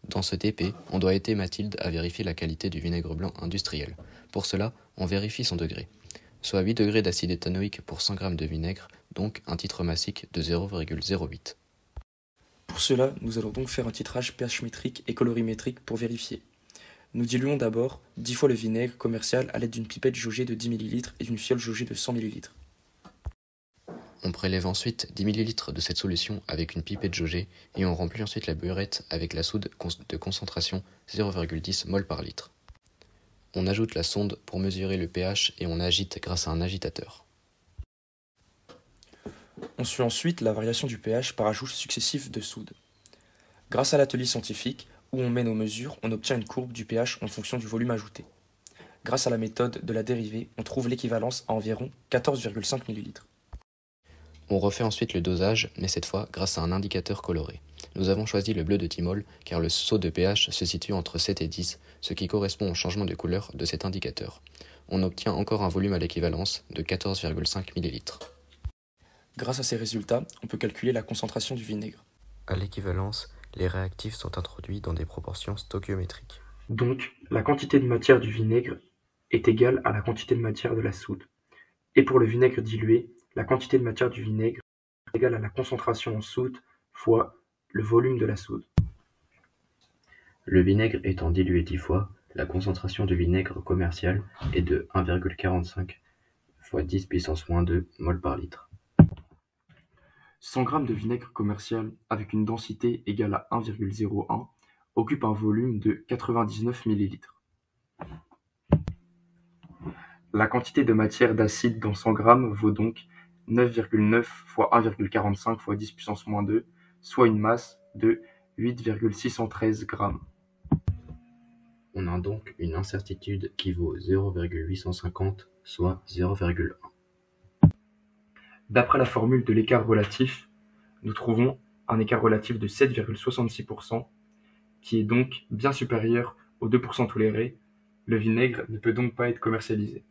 Dans ce TP, on doit aider Mathilde à vérifier la qualité du vinaigre blanc industriel. Pour cela, on vérifie son degré, soit 8 degrés d'acide éthanoïque pour 100 g de vinaigre, donc un titre massique de 0,08. Pour cela, nous allons donc faire un titrage pH métrique et colorimétrique pour vérifier. Nous diluons d'abord 10 fois le vinaigre commercial à l'aide d'une pipette jaugée de 10 ml et d'une fiole jaugée de 100 ml. On prélève ensuite 10 ml de cette solution avec une pipette jaugée et on remplit ensuite la burette avec la soude de concentration 0,10 mol par litre. On ajoute la sonde pour mesurer le pH et on agite grâce à un agitateur. On suit ensuite la variation du pH par ajout successif de soude. Grâce à l'atelier scientifique, où on met nos mesures, on obtient une courbe du pH en fonction du volume ajouté. Grâce à la méthode de la dérivée, on trouve l'équivalence à environ 14,5 ml. On refait ensuite le dosage, mais cette fois grâce à un indicateur coloré. Nous avons choisi le bleu de thymol car le sceau de pH se situe entre 7 et 10, ce qui correspond au changement de couleur de cet indicateur. On obtient encore un volume à l'équivalence de 14,5 ml. Grâce à ces résultats, on peut calculer la concentration du vinaigre. À l'équivalence, les réactifs sont introduits dans des proportions stoichiométriques. Donc, la quantité de matière du vinaigre est égale à la quantité de matière de la soude. Et pour le vinaigre dilué, la quantité de matière du vinaigre est égale à la concentration en soude fois le volume de la soude. Le vinaigre étant dilué 10 fois, la concentration du vinaigre commercial est de 1,45 fois 10 puissance moins 2 mol par litre. 100 g de vinaigre commercial avec une densité égale à 1,01 occupe un volume de 99 ml. La quantité de matière d'acide dans 100 g vaut donc 9,9 fois 1,45 fois 10 puissance moins 2, soit une masse de 8,613 g. On a donc une incertitude qui vaut 0,850, soit 0,1. D'après la formule de l'écart relatif, nous trouvons un écart relatif de 7,66%, qui est donc bien supérieur aux 2% tolérés. Le vinaigre ne peut donc pas être commercialisé.